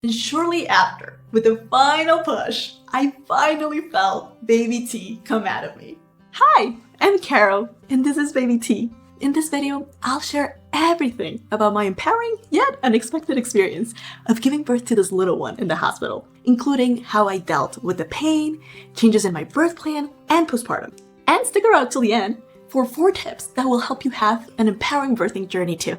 And shortly after, with a final push, I finally felt baby T come out of me. Hi, I'm Carol, and this is baby T. In this video, I'll share everything about my empowering yet unexpected experience of giving birth to this little one in the hospital, including how I dealt with the pain, changes in my birth plan, and postpartum. And stick around till the end for 4 tips that will help you have an empowering birthing journey too.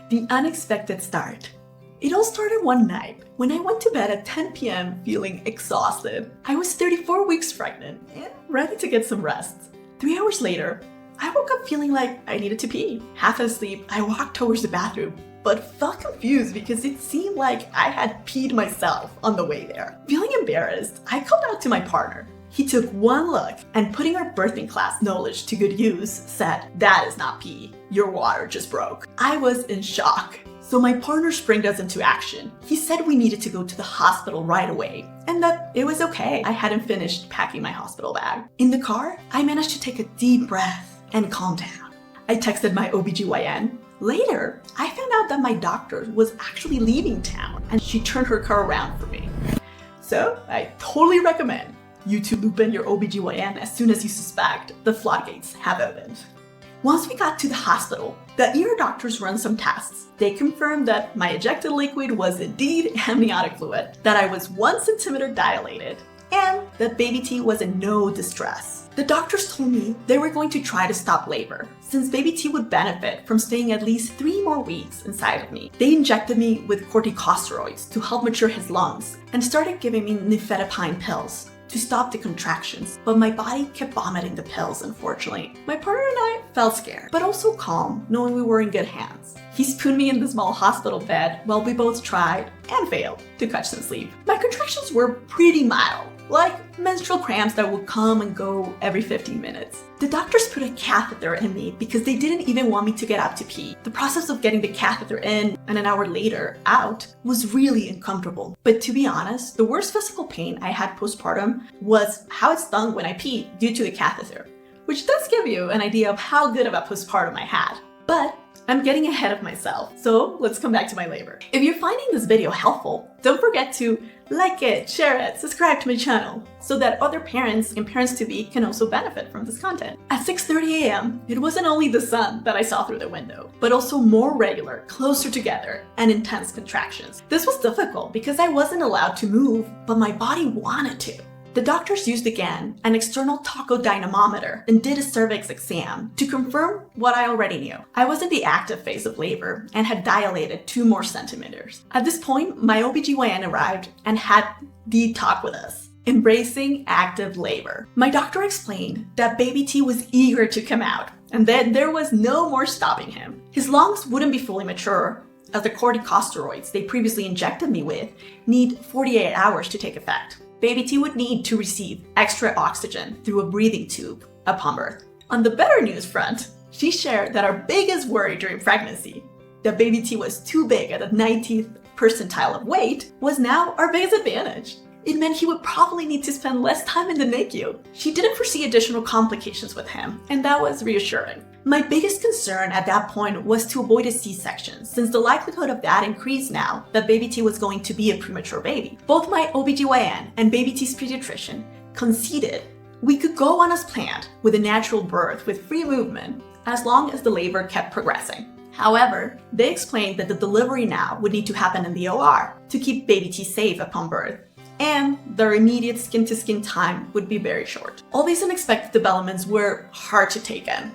The unexpected start. It all started one night when I went to bed at 10 p.m. feeling exhausted. I was 34 weeks pregnant and ready to get some rest. 3 hours later, I woke up feeling like I needed to pee. Half asleep, I walked towards the bathroom, but felt confused because it seemed like I had peed myself on the way there. Feeling embarrassed, I called out to my partner. He took one look and, putting our birthing class knowledge to good use, said, "That is not pee. Your water just broke." I was in shock. So my partner sprang us into action. He said we needed to go to the hospital right away and that it was okay. I hadn't finished packing my hospital bag. In the car, I managed to take a deep breath and calm down. I texted my OBGYN. Later, I found out that my doctor was actually leaving town and she turned her car around for me. So I totally recommend you to loop in your OBGYN as soon as you suspect the floodgates have opened. Once we got to the hospital, the ER doctors ran some tests. They confirmed that my ejected liquid was indeed amniotic fluid, that I was 1 centimeter dilated, and that baby T was in no distress. The doctors told me they were going to try to stop labor, since baby T would benefit from staying at least 3 more weeks inside of me. They injected me with corticosteroids to help mature his lungs and started giving me nifedipine pills to stop the contractions, but my body kept vomiting the pills, unfortunately. My partner and I felt scared, but also calm, knowing we were in good hands. He spooned me in the small hospital bed while we both tried and failed to catch some sleep. My contractions were pretty mild, like menstrual cramps that would come and go every 15 minutes. The doctors put a catheter in me because they didn't even want me to get up to pee. The process of getting the catheter in and an hour later out was really uncomfortable. But to be honest, the worst physical pain I had postpartum was how it stung when I peed due to the catheter, which does give you an idea of how good of a postpartum I had. But I'm getting ahead of myself, so let's come back to my labor. If you're finding this video helpful, don't forget to like it, share it, subscribe to my channel, so that other parents and parents-to-be can also benefit from this content. At 6:30 a.m., it wasn't only the sun that I saw through the window, but also more regular, closer together, and intense contractions. This was difficult because I wasn't allowed to move, but my body wanted to. The doctors used again an external taco dynamometer and did a cervix exam to confirm what I already knew. I was in the active phase of labor and had dilated 2 more centimeters. At this point, my OBGYN arrived and had the talk with us, embracing active labor. My doctor explained that baby T was eager to come out and that there was no more stopping him. His lungs wouldn't be fully mature, as the corticosteroids they previously injected me with need 48 hours to take effect. Baby T would need to receive extra oxygen through a breathing tube upon birth. On the better news front, she shared that our biggest worry during pregnancy, that baby T was too big at the 90th percentile of weight, was now our biggest advantage. It meant he would probably need to spend less time in the NICU. She didn't foresee additional complications with him, and that was reassuring. My biggest concern at that point was to avoid a C-section, since the likelihood of that increased now that baby T was going to be a premature baby. Both my OBGYN and baby T's pediatrician conceded we could go on as planned with a natural birth with free movement as long as the labor kept progressing. However, they explained that the delivery now would need to happen in the OR to keep baby T safe upon birth, and their immediate skin-to-skin time would be very short. All these unexpected developments were hard to take in,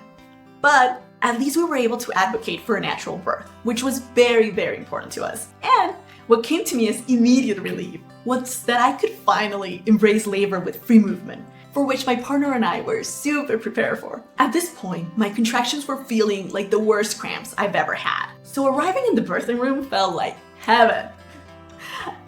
but at least we were able to advocate for a natural birth, which was very, very important to us. And what came to me as immediate relief was that I could finally embrace labor with free movement, for which my partner and I were super prepared for. At this point, my contractions were feeling like the worst cramps I've ever had. So arriving in the birthing room felt like heaven.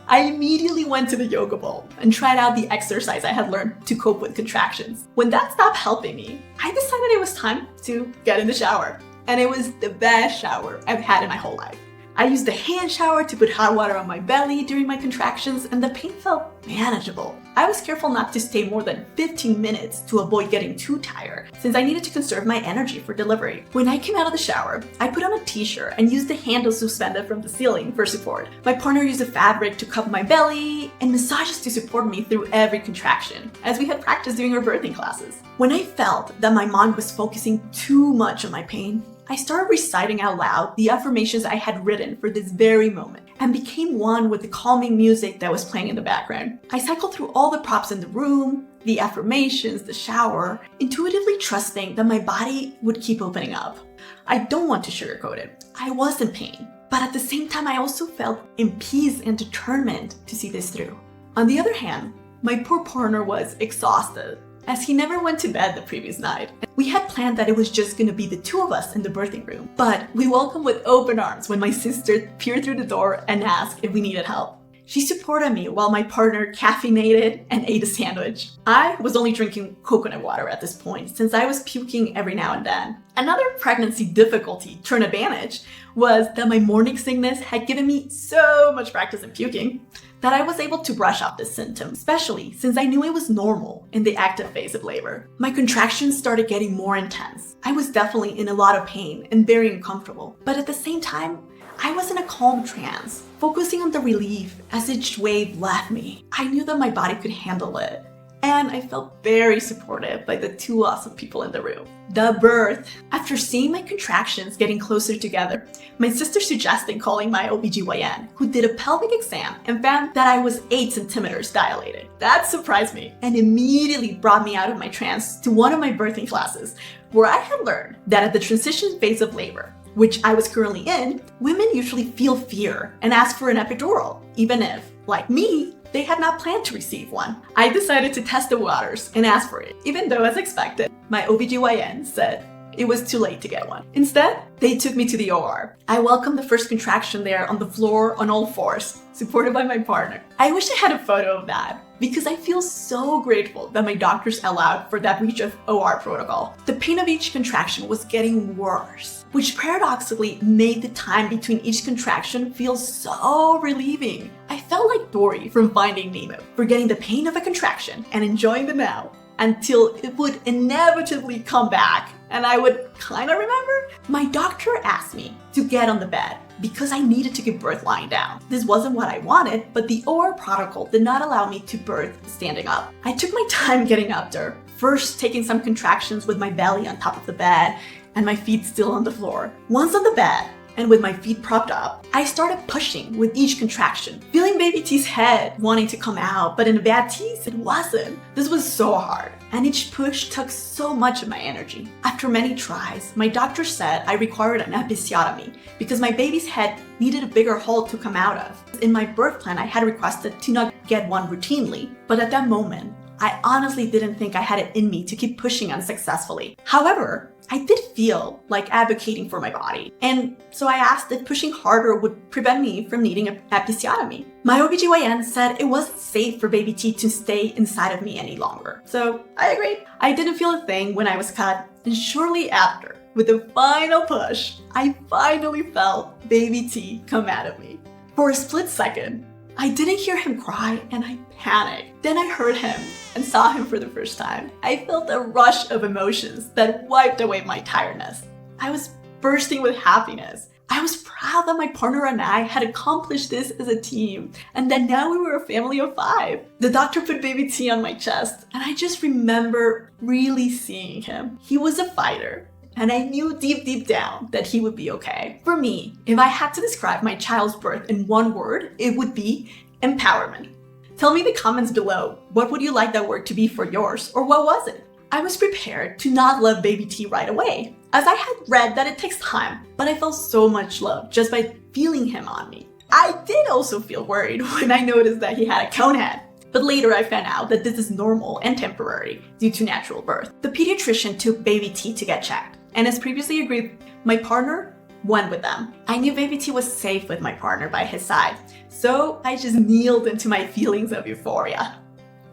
I immediately went to the yoga bowl and tried out the exercise I had learned to cope with contractions. When that stopped helping me, I decided it was time to get in the shower. And it was the best shower I've had in my whole life. I used the hand shower to put hot water on my belly during my contractions, and the pain felt manageable. I was careful not to stay more than 15 minutes to avoid getting too tired, since I needed to conserve my energy for delivery. When I came out of the shower, I put on a t-shirt and used the handle suspended from the ceiling for support. My partner used a fabric to cover my belly and massages to support me through every contraction, as we had practiced during our birthing classes. When I felt that my mind was focusing too much on my pain, I started reciting out loud the affirmations I had written for this very moment and became one with the calming music that was playing in the background. I cycled through all the props in the room, the affirmations, the shower, intuitively trusting that my body would keep opening up. I don't want to sugarcoat it. I was in pain, but at the same time, I also felt in peace and determined to see this through. On the other hand, my poor partner was exhausted, as he never went to bed the previous night. We had planned that it was just gonna be the two of us in the birthing room, but we welcomed with open arms when my sister peered through the door and asked if we needed help. She supported me while my partner caffeinated and ate a sandwich. I was only drinking coconut water at this point, since I was puking every now and then. Another pregnancy difficulty turned advantage was that my morning sickness had given me so much practice in puking that I was able to brush off this symptom, especially since I knew it was normal in the active phase of labor. My contractions started getting more intense. I was definitely in a lot of pain and very uncomfortable, but at the same time, I was in a calm trance, focusing on the relief as each wave left me. I knew that my body could handle it, and I felt very supported by the two awesome people in the room. The birth. After seeing my contractions getting closer together, my sister suggested calling my OBGYN, who did a pelvic exam and found that I was 8 centimeters dilated. That surprised me and immediately brought me out of my trance to one of my birthing classes, where I had learned that at the transition phase of labor, which I was currently in, women usually feel fear and ask for an epidural, even if, like me, they had not planned to receive one. I decided to test the waters and ask for it, even though, as expected, my OBGYN said it was too late to get one. Instead, they took me to the OR. I welcomed the first contraction there on the floor on all fours, supported by my partner. I wish I had a photo of that, because I feel so grateful that my doctors allowed for that breach of OR protocol. The pain of each contraction was getting worse, which paradoxically made the time between each contraction feel so relieving. I felt like Dory from Finding Nemo, forgetting the pain of a contraction and enjoying the now until it would inevitably come back and I would kind of remember. My doctor asked me to get on the bed because I needed to give birth lying down. This wasn't what I wanted, but the OR protocol did not allow me to birth standing up. I took my time getting up there, first taking some contractions with my belly on top of the bed and my feet still on the floor. Once on the bed, and with my feet propped up, I started pushing with each contraction, feeling baby T's head wanting to come out, but in a bad tease, it wasn't. This was so hard, and each push took so much of my energy. After many tries, my doctor said I required an episiotomy because my baby's head needed a bigger hole to come out of. In my birth plan, I had requested to not get one routinely, but at that moment, I honestly didn't think I had it in me to keep pushing unsuccessfully. However, I did feel like advocating for my body, and so I asked if pushing harder would prevent me from needing an episiotomy. My OBGYN said it wasn't safe for baby T to stay inside of me any longer, so I agreed. I didn't feel a thing when I was cut, and shortly after, with the final push, I finally felt baby T come out of me. For a split second, I didn't hear him cry and I panicked. Then I heard him and saw him for the first time. I felt a rush of emotions that wiped away my tiredness. I was bursting with happiness. I was proud that my partner and I had accomplished this as a team and that now we were a family of 5. The doctor put baby T on my chest and I just remember really seeing him. He was a fighter. And I knew deep down that he would be okay. For me, if I had to describe my child's birth in one word, it would be empowerment. Tell me in the comments below, what would you like that word to be for yours, or what was it? I was prepared to not love baby T right away, as I had read that it takes time, but I felt so much love just by feeling him on me. I did also feel worried when I noticed that he had a cone head. But later I found out that this is normal and temporary due to natural birth. The pediatrician took baby T to get checked. And as previously agreed, my partner went with them. I knew baby T was safe with my partner by his side, so I just kneeled into my feelings of euphoria.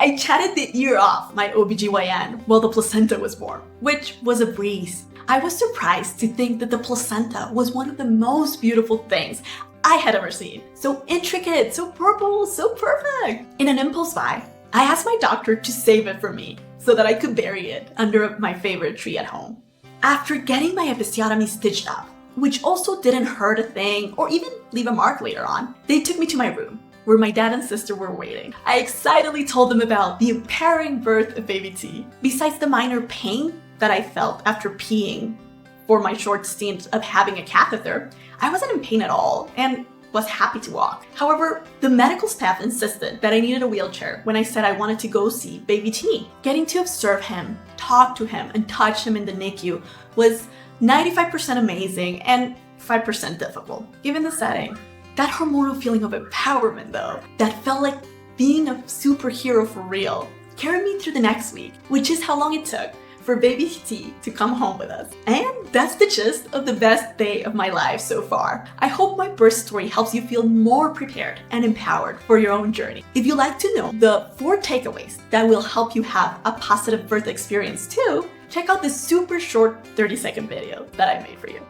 I chatted the ear off my OBGYN while the placenta was born, which was a breeze. I was surprised to think that the placenta was one of the most beautiful things I had ever seen. So intricate, so purple, so perfect. In an impulse buy, I asked my doctor to save it for me so that I could bury it under my favorite tree at home. After getting my episiotomy stitched up, which also didn't hurt a thing or even leave a mark later on, they took me to my room, where my dad and sister were waiting. I excitedly told them about the empowering birth of baby T. Besides the minor pain that I felt after peeing for my short stint of having a catheter, I wasn't in pain at all and was happy to walk. However, the medical staff insisted that I needed a wheelchair when I said I wanted to go see baby T. Getting to observe him, talk to him, and touch him in the NICU was 95% amazing and 5% difficult, given the setting. That hormonal feeling of empowerment, though, that felt like being a superhero for real, carried me through the next week, which is how long it took for baby T to come home with us. And that's the gist of the best day of my life so far. I hope my birth story helps you feel more prepared and empowered for your own journey. If you'd like to know the 4 takeaways that will help you have a positive birth experience too, check out this super short 30-second video that I made for you.